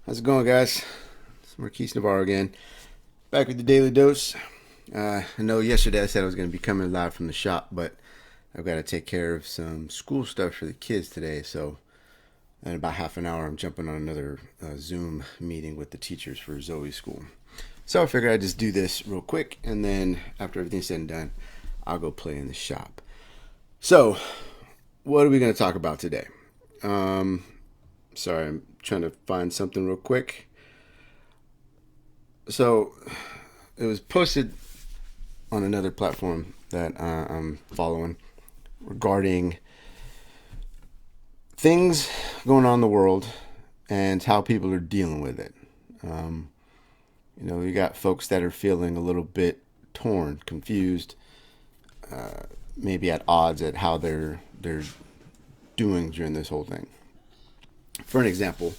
How's it going, guys? It's Marquise Navarro again, back with the Daily Dose. I know yesterday I said I was going to be coming live from the shop, but I've got to take care of some school stuff for the kids today. So, in about half an hour, I'm jumping on another Zoom meeting with the teachers for Zoe's school. So I figured I'd just do this real quick, and then after everything's said and done, I'll go play in the shop. So, what are we going to talk about today? Sorry, I'm trying to find something real quick. So it was posted on another platform that I'm following regarding things going on in the world and how people are dealing with it. Um, you got folks that are feeling a little bit torn, confused, maybe at odds at how they're doing during this whole thing. For an example,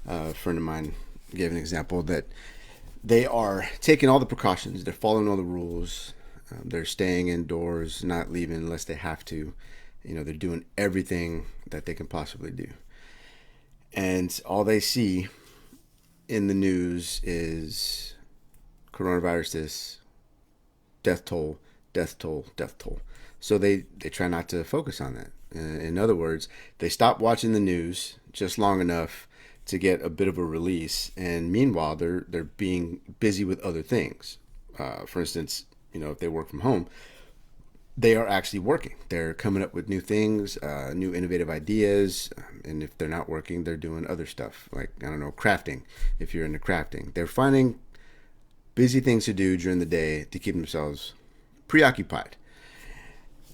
a friend of mine gave an example that they are taking all the precautions. They're following all the rules. They're staying indoors, not leaving unless they have to. They're doing everything that they can possibly do. And all they see in the news is coronavirus this, death toll, death toll, death toll. So they try not to focus on that. In other words, they stop watching the news just long enough to get a bit of a release, and meanwhile they're being busy with other things. For instance, if they work from home, they are actually working. They're coming up with new things, new innovative ideas, and if they're not working, they're doing other stuff like, I don't know, crafting. If you're into crafting, they're finding busy things to do during the day to keep themselves preoccupied.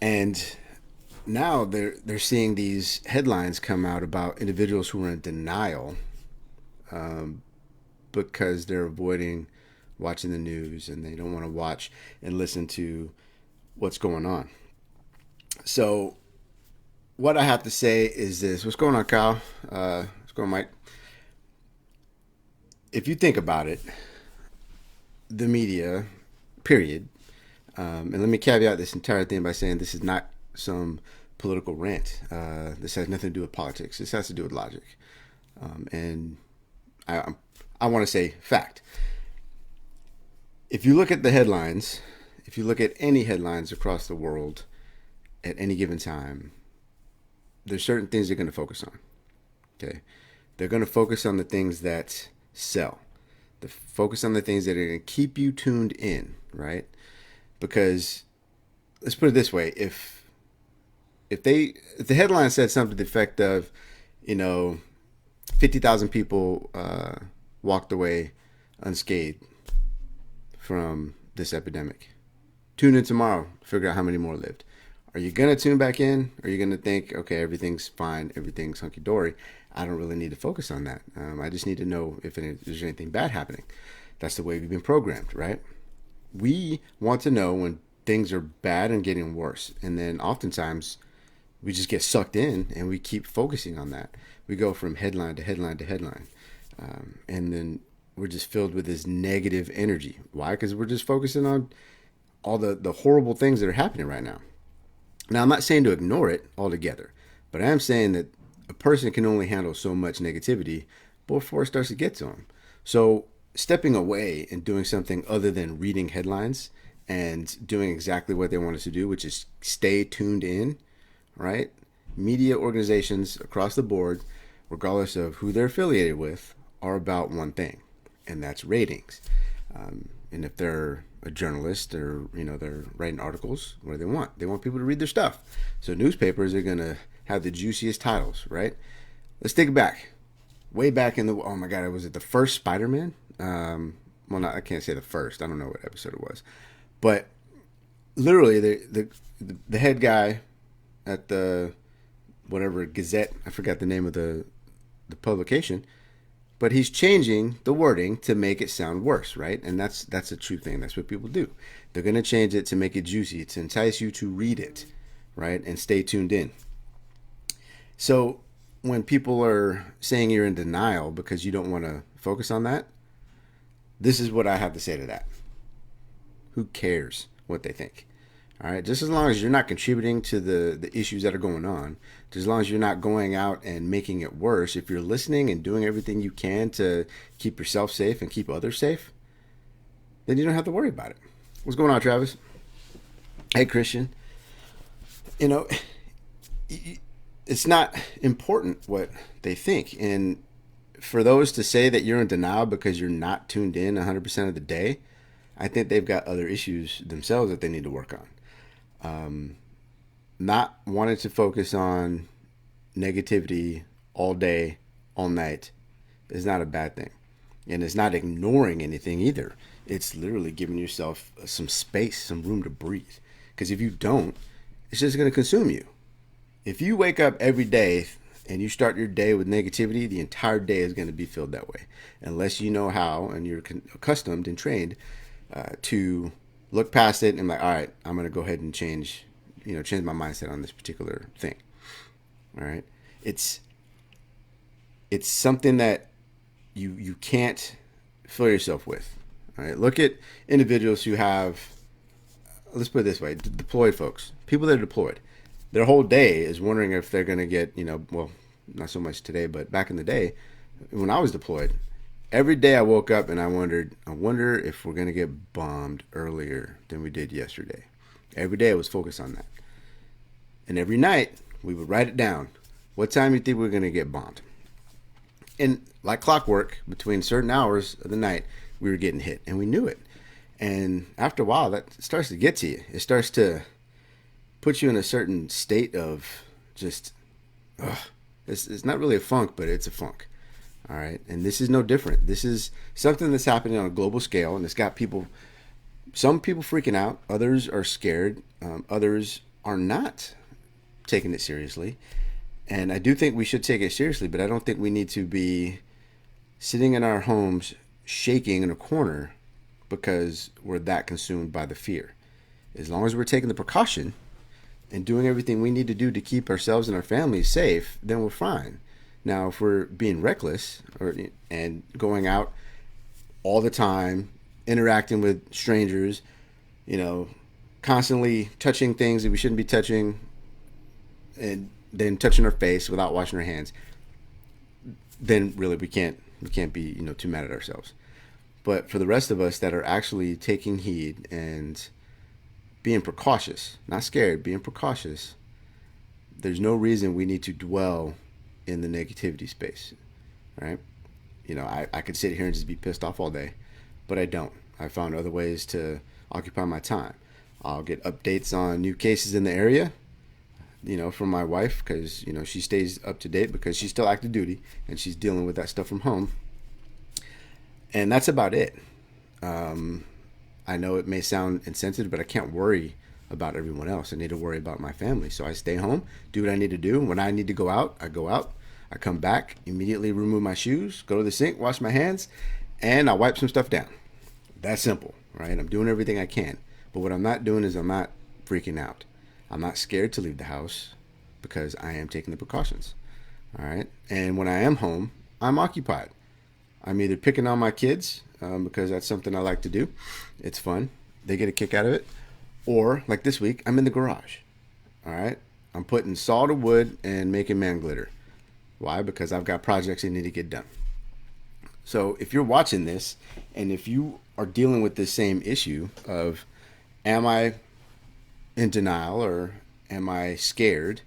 And now they're seeing these headlines come out about individuals who are in denial, because they're avoiding watching the news and they don't want to watch and listen to what's going on. So what I have to say is this. What's going on, Kyle? What's going on, Mike? If you think about it, the media, period, and let me caveat this entire thing by saying this is not some political rant. This has nothing to do with politics. This has to do with logic. And I want to say fact. If you look at the headlines, if you look at any headlines across the world at any given time, there's certain things they're going to focus on. Okay, they're going to focus on the things that sell. They focus on the things that are going to keep you tuned in, right? Because let's put it this way: if the headline said something to the effect of, 50,000 people walked away unscathed from this epidemic. Tune in tomorrow, figure out how many more lived. Are you going to tune back in? Or are you going to think, okay, everything's fine, everything's hunky-dory? I don't really need to focus on that. I just need to know if there's anything bad happening. That's the way we've been programmed, right? We want to know when things are bad and getting worse. And then oftentimes we just get sucked in and we keep focusing on that. We go from headline to headline to headline. And then we're just filled with this negative energy. Why? Because we're just focusing on all the horrible things that are happening right now. Now, I'm not saying to ignore it altogether, but I am saying that a person can only handle so much negativity before it starts to get to them. So stepping away and doing something other than reading headlines and doing exactly what they want us to do, which is stay tuned in, right? Media organizations across the board, regardless of who they're affiliated with, are about one thing, and that's ratings. And if they're a journalist, or they're writing articles, what do they want? They want people to read their stuff. So newspapers are gonna have the juiciest titles, right? Let's take it back, way back in the, oh my god, was it the first Spider-Man? Well, not, I can't say the first. I don't know what episode it was, but literally the head guy at the whatever Gazette, I forgot the name of the publication, but he's changing the wording to make it sound worse, right? And that's a true thing. That's what people do. They're going to change it to make it juicy, to entice you to read it, right? And stay tuned in. So when people are saying you're in denial because you don't want to focus on that, this is what I have to say to that. Who cares what they think? All right, just as long as you're not contributing to the issues that are going on, just as long as you're not going out and making it worse, if you're listening and doing everything you can to keep yourself safe and keep others safe, then you don't have to worry about it. What's going on, Travis? Hey, Christian. You know, it's not important what they think. And for those to say that you're in denial because you're not tuned in 100% of the day, I think they've got other issues themselves that they need to work on. Not wanting to focus on negativity all day, all night is not a bad thing. And it's not ignoring anything either. It's literally giving yourself some space, some room to breathe. Because if you don't, it's just going to consume you. If you wake up every day and you start your day with negativity, the entire day is going to be filled that way. Unless you know how and you're accustomed and trained to look past it and like, all right, I'm going to go ahead and change my mindset on this particular thing. All right. It's something that you can't fill yourself with. All right. Look at individuals who have, let's put it this way, deployed folks, people that are deployed. Their whole day is wondering if they're going to get, well, not so much today, but back in the day when I was deployed, every day I woke up and I wonder if we're going to get bombed earlier than we did yesterday. Every day I was focused on that. And every night we would write it down. What time do you think we're going to get bombed? And like clockwork, between certain hours of the night, we were getting hit and we knew it. And after a while, that starts to get to you. It starts to put you in a certain state of just, it's not really a funk, but it's a funk. All right. And this is no different. This is something that's happening on a global scale, and it's got some people freaking out. Others are scared. Others are not taking it seriously. And I do think we should take it seriously, but I don't think we need to be sitting in our homes shaking in a corner because we're that consumed by the fear. As long as we're taking the precaution and doing everything we need to do to keep ourselves and our families safe, then we're fine. Now, if we're being reckless and going out all the time, interacting with strangers, constantly touching things that we shouldn't be touching, and then touching our face without washing our hands, then really we can't be too mad at ourselves. But for the rest of us that are actually taking heed and being precautious, not scared, being precautious, there's no reason we need to dwell in the negativity space, right? I could sit here and just be pissed off all day, but I don't. I found other ways to occupy my time. I'll get updates on new cases in the area, from my wife, because, she stays up to date because she's still active duty and she's dealing with that stuff from home. And that's about it. I know it may sound insensitive, but I can't worry about everyone else. I need to worry about my family. So I stay home, do what I need to do. When I need to go out, I go out. I come back, immediately remove my shoes, go to the sink, wash my hands, and I wipe some stuff down. That's simple, right? I'm doing everything I can. But what I'm not doing is I'm not freaking out. I'm not scared to leave the house because I am taking the precautions. All right. And when I am home, I'm occupied. I'm either picking on my kids because that's something I like to do. It's fun. They get a kick out of it. Or like this week, I'm in the garage. All right. I'm putting saw to wood and making man glitter. Why? Because I've got projects that need to get done. So if you're watching this and if you are dealing with this same issue of, am I in denial or am I scared?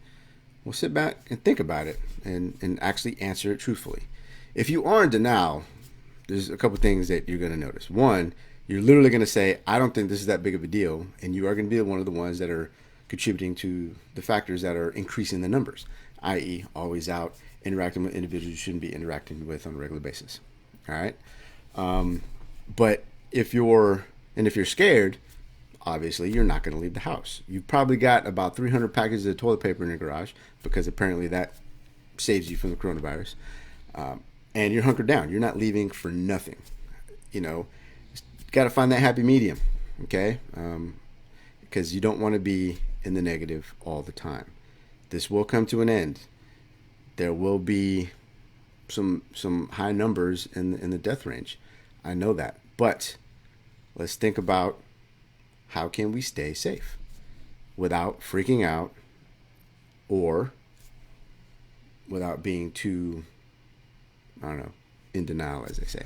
Well, sit back and think about it and actually answer it truthfully. If you are in denial, there's a couple things that you're going to notice. One, you're literally going to say, I don't think this is that big of a deal. And you are going to be one of the ones that are contributing to the factors that are increasing the numbers, i.e. always out, interacting with individuals you shouldn't be interacting with on a regular basis. All right. But if you're scared, obviously you're not going to leave the house. You've probably got about 300 packages of toilet paper in your garage because apparently that saves you from the coronavirus. And you're hunkered down. You're not leaving for nothing. Got to find that happy medium. Okay. Because you don't want to be in the negative all the time. This will come to an end. There will be some high numbers in the death range. I know that. But let's think about how can we stay safe? without freaking out or without being too, I don't know, in denial, as they say.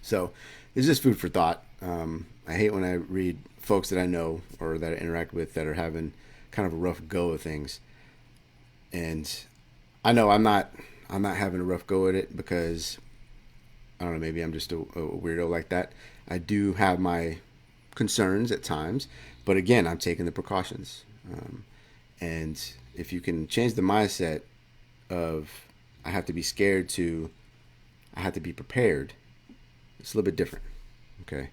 So it's just food for thought. I hate when I read folks that I know or that I interact with that are having kind of a rough go of things. And I know I'm not having a rough go at it because I don't know, maybe I'm just a weirdo like that. I do have my concerns at times, but again, I'm taking the precautions. And if you can change the mindset of I have to be scared to I have to be prepared, it's a little bit different. Okay,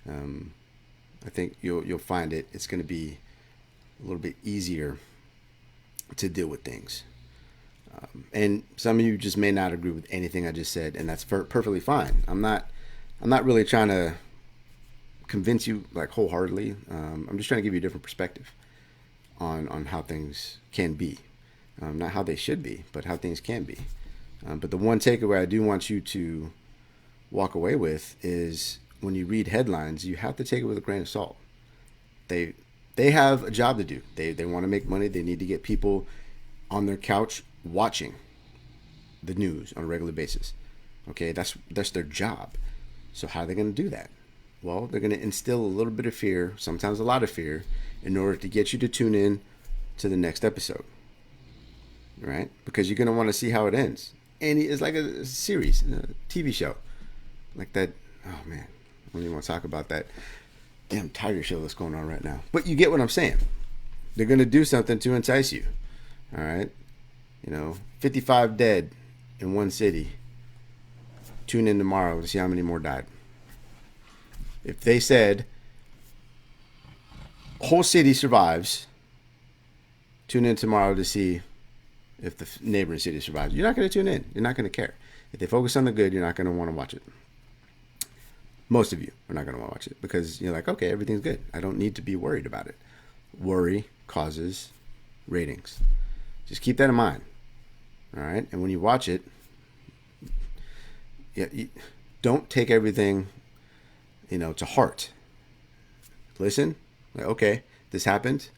I think you'll find it's going to be a little bit easier to deal with things. And some of you just may not agree with anything I just said, and that's perfectly fine. I'm not really trying to convince you like wholeheartedly. I'm just trying to give you a different perspective on how things can be, not how they should be, but how things can be. But the one takeaway I do want you to walk away with is when you read headlines, you have to take it with a grain of salt. They have a job to do. They want to make money. They need to get people on their couch watching the news on a regular basis. Okay, that's their job. So how are they going to do that? Well, they're going to instill a little bit of fear, sometimes a lot of fear, in order to get you to tune in to the next episode. Right? Because you're going to want to see how it ends. And it's like a series, a TV show. Like that, oh man, I don't even want to talk about that damn tiger show that's going on right now. But you get what I'm saying. They're going to do something to entice you. All right? 55 dead in one city. Tune in tomorrow to see how many more died. If they said whole city survives, tune in tomorrow to see if the neighboring city survives. You're not going to tune in. You're not going to care. If they focus on the good, you're not going to want to watch it. Most of you are not going to want to watch it because you're like, okay, everything's good. I don't need to be worried about it. Worry causes ratings. Just keep that in mind. All right? And when you watch it, don't take everything, to heart. Listen, like, okay, this happened.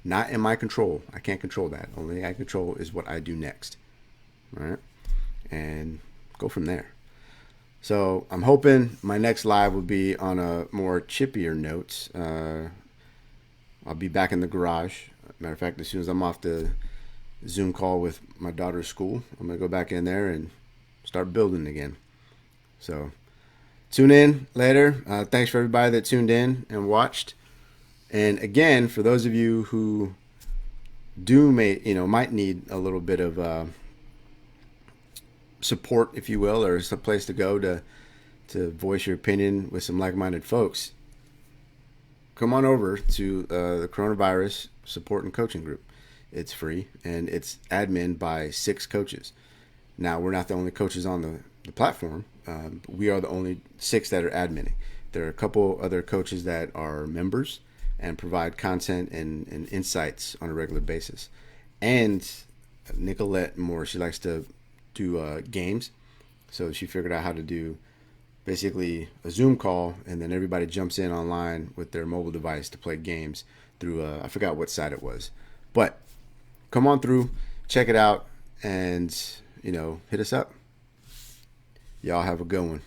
Not in my control. I can't control that. Only thing I control is what I do next. All right? And go from there. So I'm hoping my next live will be on a more chippier note. I'll be back in the garage. Matter of fact, as soon as I'm off the Zoom call with my daughter's school, I'm going to go back in there and start building again. So tune in later. Thanks for everybody that tuned in and watched. And again, for those of you who might need a little bit of support, if you will, or some place to go to voice your opinion with some like-minded folks, come on over to the Coronavirus Support and Coaching Group. It's free, and it's admin by 6 coaches. Now, we're not the only coaches on the platform. We are the only 6 that are adminning. There are a couple other coaches that are members and provide content and insights on a regular basis. And Nicolette Moore, she likes to do games. So she figured out how to do basically a Zoom call, and then everybody jumps in online with their mobile device to play games through, I forgot what site it was. But come on through, check it out, and, hit us up. Y'all have a good one.